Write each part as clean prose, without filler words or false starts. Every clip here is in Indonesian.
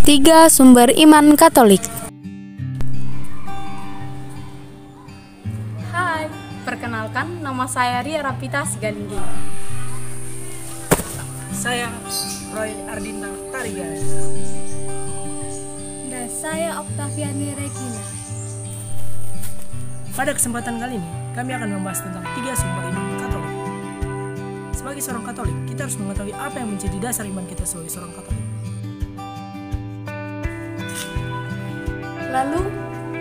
Tiga sumber iman Katolik. Hai, perkenalkan nama saya Ria Rapita Sigalinggi. Saya Roy Ardinta Tarigan. Dan saya Oktaviani Regina. Pada kesempatan kali ini, kami akan membahas tentang tiga sumber iman Katolik. Sebagai seorang Katolik, kita harus mengetahui apa yang menjadi dasar iman kita sebagai seorang Katolik. Lalu,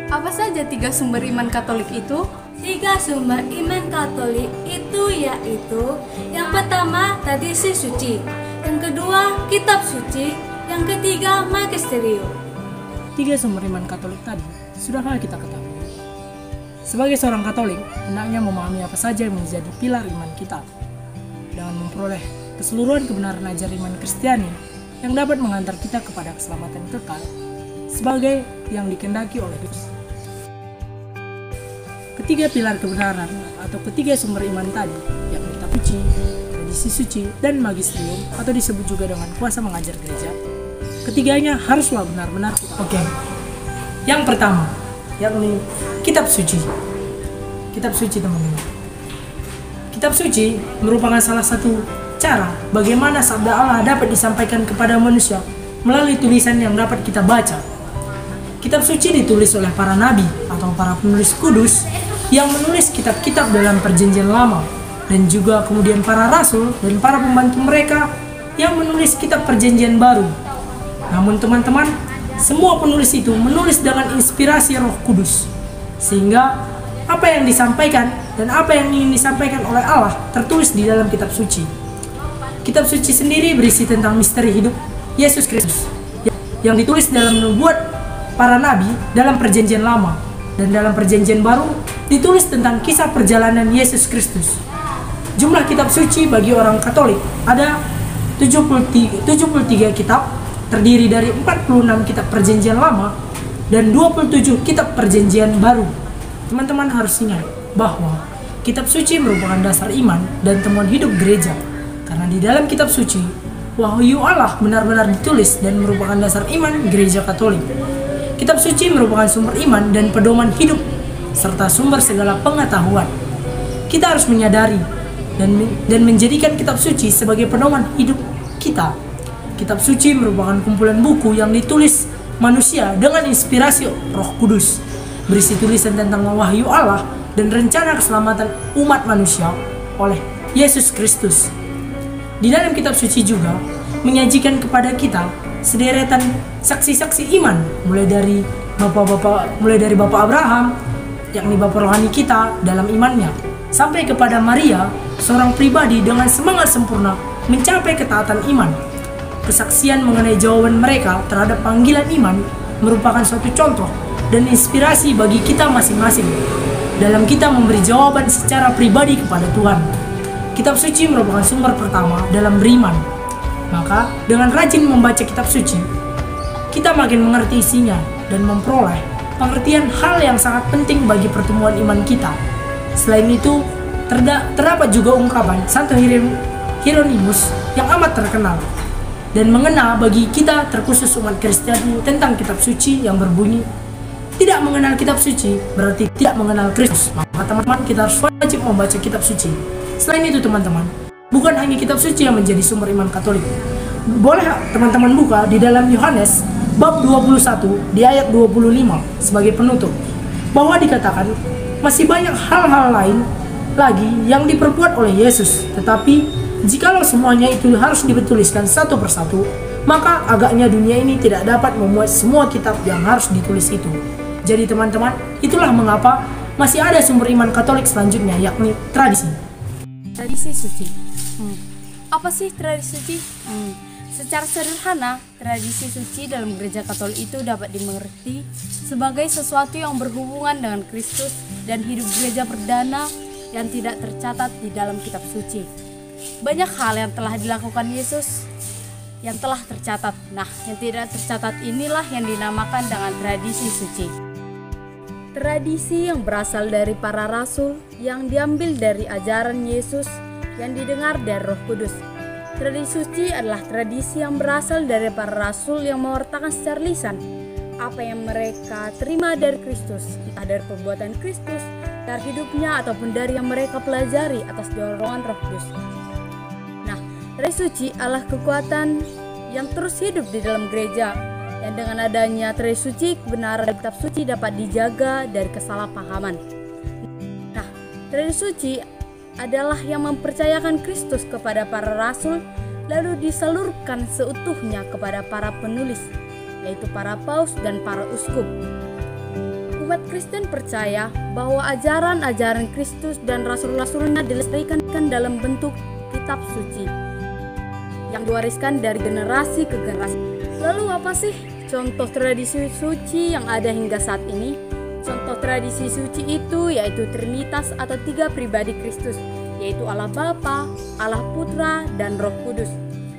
apa saja tiga sumber iman Katolik itu? Tiga sumber iman Katolik itu yaitu yang pertama tradisi suci, yang kedua kitab suci, yang ketiga magisterium. Tiga sumber iman Katolik tadi sudahlah kita ketahui. Sebagai seorang Katolik, hendaknya memahami apa saja yang menjadi pilar iman kita dengan memperoleh keseluruhan kebenaran ajaran iman Kristiani yang dapat mengantar kita kepada keselamatan kekal sebagai yang dikehendaki oleh Kristus. Ketiga pilar kebenaran atau ketiga sumber iman tadi, yakni kitab suci, tradisi suci, dan magisterium atau disebut juga dengan kuasa mengajar gereja. Ketiganya haruslah benar-benar oke. Yang pertama, yakni kitab suci. Kitab suci, teman-teman. Kitab suci merupakan salah satu cara bagaimana sabda Allah dapat disampaikan kepada manusia melalui tulisan yang dapat kita baca. Kitab suci ditulis oleh para nabi atau para penulis kudus yang menulis kitab-kitab dalam perjanjian lama, dan juga kemudian para rasul dan para pembantu mereka yang menulis kitab perjanjian baru. Namun teman-teman, semua penulis itu menulis dengan inspirasi Roh Kudus, sehingga apa yang disampaikan dan apa yang ingin disampaikan oleh Allah tertulis di dalam kitab suci. Kitab suci sendiri berisi tentang misteri hidup Yesus Kristus yang ditulis dalam nubuat para nabi dalam perjanjian lama, dan dalam perjanjian baru ditulis tentang kisah perjalanan Yesus Kristus. Jumlah kitab suci bagi orang Katolik ada 73 kitab, terdiri dari 46 kitab perjanjian lama dan 27 kitab perjanjian baru. Teman-teman harus ingat bahwa kitab suci merupakan dasar iman dan temuan hidup gereja, karena di dalam kitab suci wahyu Allah benar-benar ditulis dan merupakan dasar iman gereja Katolik. Kitab suci merupakan sumber iman dan pedoman hidup serta sumber segala pengetahuan. Kita harus menyadari dan menjadikan kitab suci sebagai pedoman hidup kita. Kitab suci merupakan kumpulan buku yang ditulis manusia dengan inspirasi Roh Kudus, berisi tulisan tentang wahyu Allah dan rencana keselamatan umat manusia oleh Yesus Kristus. Di dalam kitab suci juga menyajikan kepada kita sederetan saksi-saksi iman, mulai dari Bapak Abraham, yakni Bapak rohani kita dalam imannya, sampai kepada Maria, seorang pribadi dengan semangat sempurna mencapai ketaatan iman. Kesaksian mengenai jawaban mereka terhadap panggilan iman merupakan suatu contoh dan inspirasi bagi kita masing-masing dalam kita memberi jawaban secara pribadi kepada Tuhan. Kitab suci merupakan sumber pertama dalam beriman. Maka dengan rajin membaca kitab suci, kita makin mengerti isinya dan memperoleh pengertian hal yang sangat penting bagi pertumbuhan iman kita. Selain itu, terdapat juga ungkapan Santo Hieronymus yang amat terkenal dan mengena bagi kita terkhusus umat Kristiani tentang kitab suci yang berbunyi, tidak mengenal kitab suci berarti tidak mengenal Kristus. Maka teman-teman, kita harus wajib membaca kitab suci. Selain itu teman-teman, bukan hanya kitab suci yang menjadi sumber iman Katolik. Boleh teman-teman buka di dalam Yohanes bab 21 di ayat 25 sebagai penutup, bahwa dikatakan masih banyak hal-hal lain lagi yang diperbuat oleh Yesus, tetapi jikalau semuanya itu harus dituliskan satu persatu, maka agaknya dunia ini tidak dapat memuat semua kitab yang harus ditulis itu. Jadi teman-teman, itulah mengapa masih ada sumber iman Katolik selanjutnya, yakni tradisi. Tradisi suci. Apa sih tradisi suci? Secara sederhana, tradisi suci dalam gereja Katolik itu dapat dimengerti sebagai sesuatu yang berhubungan dengan Kristus dan hidup gereja perdana yang tidak tercatat di dalam kitab suci. Banyak hal yang telah dilakukan Yesus yang telah tercatat. Nah, yang tidak tercatat inilah yang dinamakan dengan tradisi suci. Tradisi yang berasal dari para rasul, yang diambil dari ajaran Yesus, yang didengar dari Roh Kudus. Tradisi suci adalah tradisi yang berasal dari para rasul yang mewartakan secara lisan apa yang mereka terima dari Kristus, entah dari perbuatan Kristus, dari hidupnya, ataupun dari yang mereka pelajari atas dorongan Roh Kudus. Nah, tradisi suci adalah kekuatan yang terus hidup di dalam gereja, yang dengan adanya tradisi suci, kebenaran kitab suci dapat dijaga dari kesalahpahaman. Nah, tradisi suci adalah yang mempercayakan Kristus kepada para rasul, lalu disalurkan seutuhnya kepada para penulis, yaitu para paus dan para uskup. Umat Kristen percaya bahwa ajaran-ajaran Kristus dan rasul-rasulnya dilestarikan dalam bentuk kitab suci yang diwariskan dari generasi ke generasi. Lalu apa sih contoh tradisi suci yang ada hingga saat ini? Contoh tradisi suci itu yaitu Trinitas atau 3 pribadi Kristus, yaitu Allah Bapa, Allah Putra, dan Roh Kudus.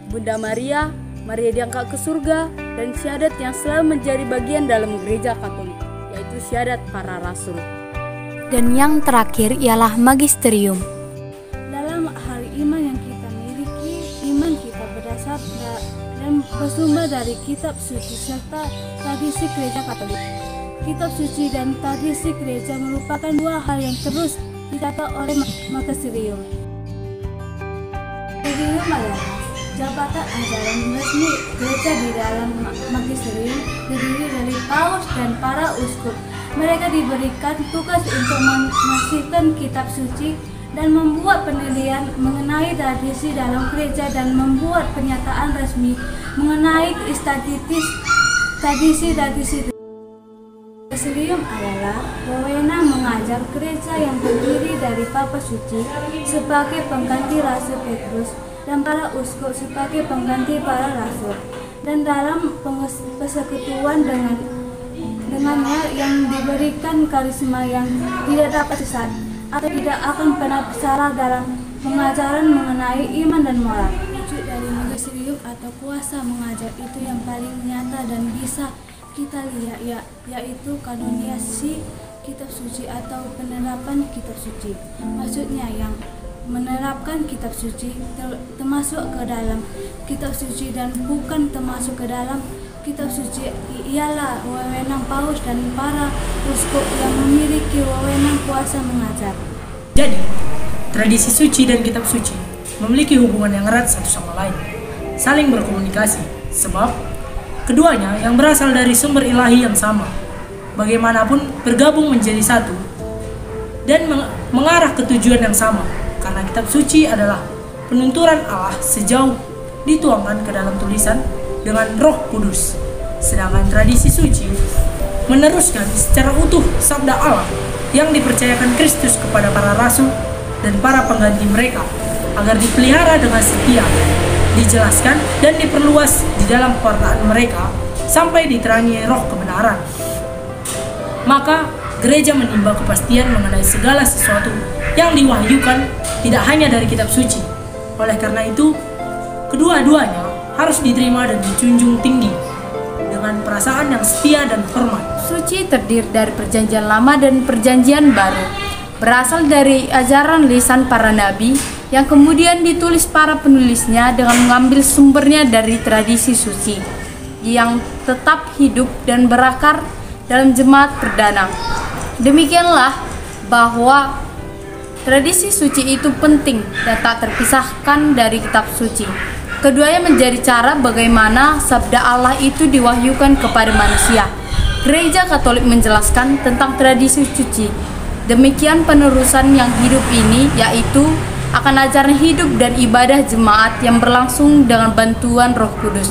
Bunda Maria, Maria diangkat ke surga, dan syahadat yang selalu menjadi bagian dalam gereja Katolik, yaitu syahadat para rasul. Dan yang terakhir ialah magisterium. Dalam hal iman yang kita miliki, iman kita berdasar dan bersumber dari kitab suci serta tradisi gereja Katolik. Kitab suci dan tradisi gereja merupakan 2 hal yang terus ditata oleh magisterium. Magisterium adalah jabatan ajaran resmi gereja di dalam magisterium, terdiri dari paus dan para uskup. Mereka diberikan tugas untuk memasifkan kitab suci dan membuat penilaian mengenai tradisi dalam gereja dan membuat pernyataan resmi mengenai tradisi-tradisi. Magisterium adalah wewenang mengajar gereja yang terdiri dari Papa Suci sebagai pengganti Rasul Petrus dan para uskup sebagai pengganti para rasul, dan dalam persekutuan dengannya yang diberikan karisma yang tidak dapat sesat atau tidak akan pernah salah dalam pengajaran mengenai iman dan moral. Wujud dari magisterium atau kuasa mengajar itu yang paling nyata dan bisa kita lihat yaitu kanoniasi kitab suci atau penerapan kitab suci. Maksudnya yang menerapkan kitab suci termasuk ke dalam kitab suci dan bukan termasuk ke dalam kitab suci ialah wewenang paus dan para uskup yang memiliki wewenang kuasa mengajar. Jadi, tradisi suci dan kitab suci memiliki hubungan yang erat satu sama lain, saling berkomunikasi, sebab keduanya yang berasal dari sumber ilahi yang sama, bagaimanapun bergabung menjadi satu dan mengarah ke tujuan yang sama, karena kitab suci adalah penunturan Allah sejauh dituangkan ke dalam tulisan dengan Roh Kudus. Sedangkan tradisi suci meneruskan secara utuh sabda Allah yang dipercayakan Kristus kepada para rasul dan para pengganti mereka agar dipelihara dengan setia, dijelaskan dan diperluas di dalam pewartaan mereka sampai diterangi roh kebenaran. Maka gereja menimba kepastian mengenai segala sesuatu yang diwahyukan tidak hanya dari kitab suci. Oleh karena itu, kedua-duanya harus diterima dan dijunjung tinggi dengan perasaan yang setia dan hormat. Suci terdiri dari perjanjian lama dan perjanjian baru, berasal dari ajaran lisan para nabi yang kemudian ditulis para penulisnya dengan mengambil sumbernya dari tradisi suci yang tetap hidup dan berakar dalam jemaat perdana. Demikianlah bahwa tradisi suci itu penting dan tak terpisahkan dari kitab suci. Keduanya menjadi cara bagaimana sabda Allah itu diwahyukan kepada manusia. Gereja Katolik menjelaskan tentang tradisi suci. Demikian penerusan yang hidup ini yaitu akan ajaran hidup dan ibadah jemaat yang berlangsung dengan bantuan Roh Kudus.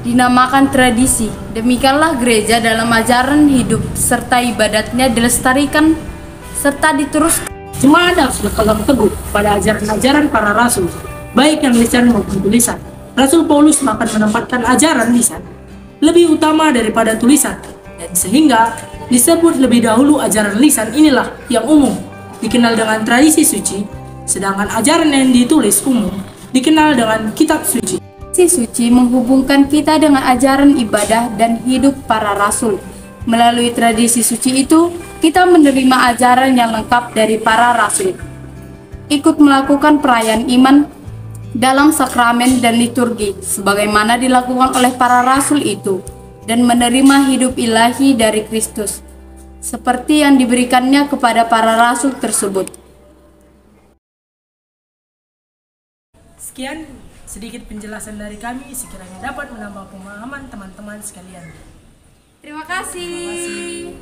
Dinamakan tradisi. Demikianlah gereja dalam ajaran hidup serta ibadatnya dilestarikan serta diteruskan. Jemaat harus berpegang teguh pada ajaran-ajaran para rasul, baik yang lisan maupun tulisan. Rasul Paulus bahkan menempatkan ajaran lisan lebih utama daripada tulisan, dan sehingga disebut lebih dahulu ajaran lisan inilah yang umum dikenal dengan tradisi suci, sedangkan ajaran yang ditulis umum dikenal dengan kitab suci. Tradisi suci menghubungkan kita dengan ajaran ibadah dan hidup para rasul. Melalui tradisi suci itu, kita menerima ajaran yang lengkap dari para rasul. Ikut melakukan perayaan iman dalam sakramen dan liturgi sebagaimana dilakukan oleh para rasul itu, dan menerima hidup ilahi dari Kristus seperti yang diberikannya kepada para rasul tersebut. Sekian sedikit penjelasan dari kami, sekiranya dapat menambah pemahaman teman-teman sekalian. Terima kasih.